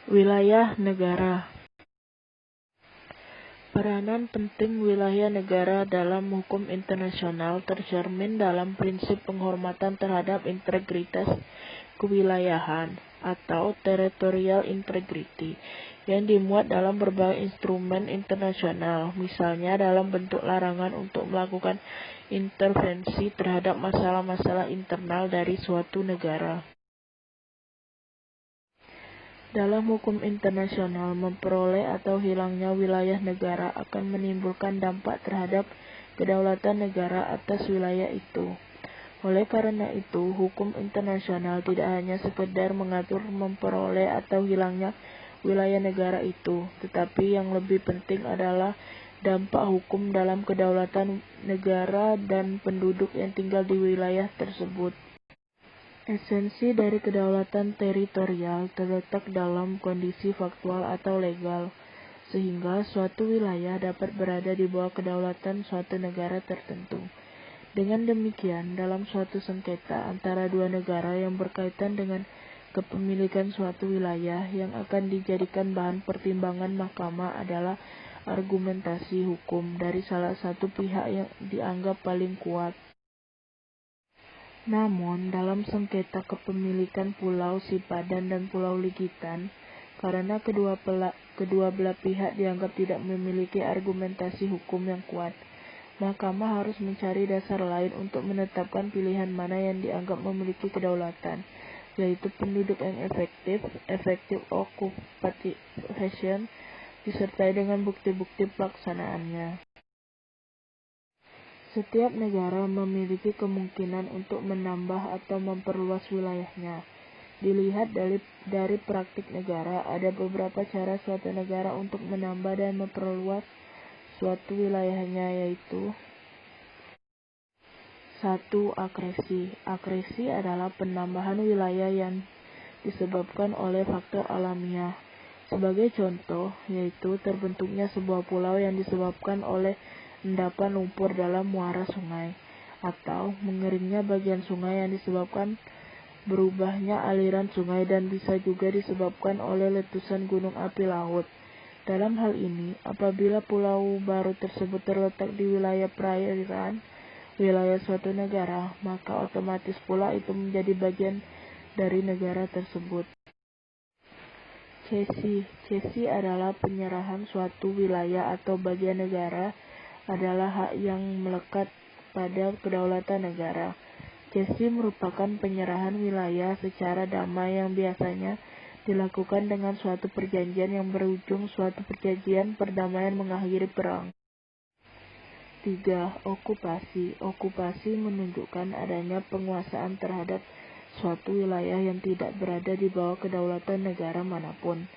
Wilayah negara. Peranan penting wilayah negara dalam hukum internasional tercermin dalam prinsip penghormatan terhadap integritas kewilayahan atau territorial integrity yang dimuat dalam berbagai instrumen internasional, misalnya dalam bentuk larangan untuk melakukan intervensi terhadap masalah-masalah internal dari suatu negara. Dalam hukum internasional, memperoleh atau hilangnya wilayah negara akan menimbulkan dampak terhadap kedaulatan negara atas wilayah itu. Oleh karena itu, hukum internasional tidak hanya sekedar mengatur memperoleh atau hilangnya wilayah negara itu, tetapi yang lebih penting adalah dampak hukum dalam kedaulatan negara dan penduduk yang tinggal di wilayah tersebut. Esensi dari kedaulatan teritorial terletak dalam kondisi faktual atau legal, sehingga suatu wilayah dapat berada di bawah kedaulatan suatu negara tertentu. Dengan demikian, dalam suatu sengketa antara dua negara yang berkaitan dengan kepemilikan suatu wilayah, yang akan dijadikan bahan pertimbangan mahkamah adalah argumentasi hukum dari salah satu pihak yang dianggap paling kuat. Namun, dalam sengketa kepemilikan Pulau Sipadan dan Pulau Ligitan, karena kedua belah pihak dianggap tidak memiliki argumentasi hukum yang kuat, mahkamah harus mencari dasar lain untuk menetapkan pilihan mana yang dianggap memiliki kedaulatan, yaitu penduduk yang effective occupation, disertai dengan bukti-bukti pelaksanaannya. Setiap negara memiliki kemungkinan untuk menambah atau memperluas wilayahnya. Dilihat dari praktik negara, ada beberapa cara suatu negara untuk menambah dan memperluas suatu wilayahnya, yaitu 1. Akresi. Akresi adalah penambahan wilayah yang disebabkan oleh faktor alamiah. Sebagai contoh, yaitu terbentuknya sebuah pulau yang disebabkan oleh endapan lumpur dalam muara sungai, atau mengeringnya bagian sungai yang disebabkan berubahnya aliran sungai dan bisa juga disebabkan oleh letusan gunung api laut. Dalam hal ini, apabila pulau baru tersebut terletak di wilayah perairan wilayah suatu negara, maka otomatis pula itu menjadi bagian dari negara tersebut. Cesi adalah penyerahan suatu wilayah atau bagian negara adalah hak yang melekat pada kedaulatan negara. Cesi merupakan penyerahan wilayah secara damai yang biasanya dilakukan dengan suatu perjanjian yang berujung suatu perjanjian perdamaian mengakhiri perang. 3. Okupasi. Okupasi menunjukkan adanya penguasaan terhadap suatu wilayah yang tidak berada di bawah kedaulatan negara manapun,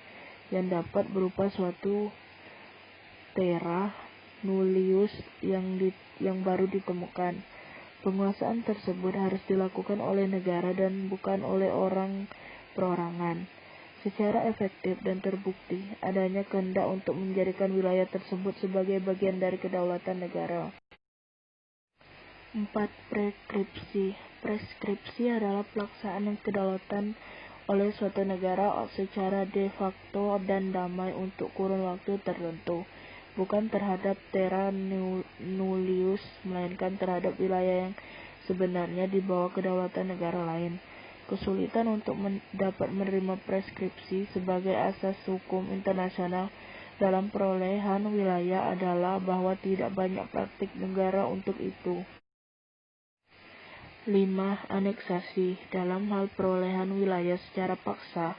yang dapat berupa suatu terra nullius yang baru ditemukan. Penguasaan tersebut harus dilakukan oleh negara dan bukan oleh orang perorangan. Secara efektif dan terbukti, adanya kehendak untuk menjadikan wilayah tersebut sebagai bagian dari kedaulatan negara. 4. Preskripsi. Preskripsi adalah pelaksanaan kedaulatan oleh suatu negara secara de facto dan damai untuk kurun waktu tertentu, bukan terhadap terra nullius, melainkan terhadap wilayah yang sebenarnya di bawah kedaulatan negara lain. Kesulitan untuk dapat menerima preskripsi sebagai asas hukum internasional dalam perolehan wilayah adalah bahwa tidak banyak praktik negara untuk itu. 5. Aneksasi. Dalam hal perolehan wilayah secara paksa,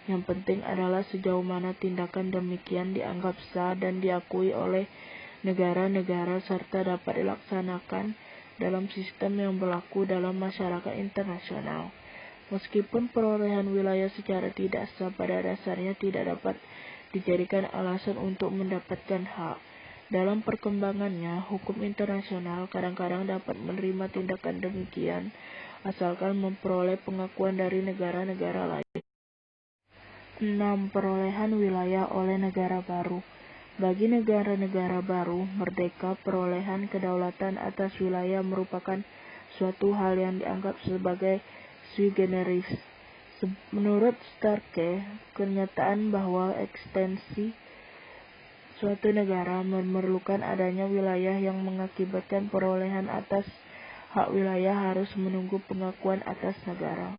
yang penting adalah sejauh mana tindakan demikian dianggap sah dan diakui oleh negara-negara serta dapat dilaksanakan dalam sistem yang berlaku dalam masyarakat internasional. Meskipun perolehan wilayah secara tidak sah pada dasarnya tidak dapat dijadikan alasan untuk mendapatkan hak. Dalam perkembangannya, hukum internasional kadang-kadang dapat menerima tindakan demikian, asalkan memperoleh pengakuan dari negara-negara lain. 6. Perolehan wilayah oleh negara baru. Bagi negara-negara baru merdeka, perolehan kedaulatan atas wilayah merupakan suatu hal yang dianggap sebagai sui generis, Menurut Starke, kenyataan bahwa ekstensi suatu negara memerlukan adanya wilayah yang mengakibatkan perolehan atas hak wilayah harus menunggu pengakuan atas negara.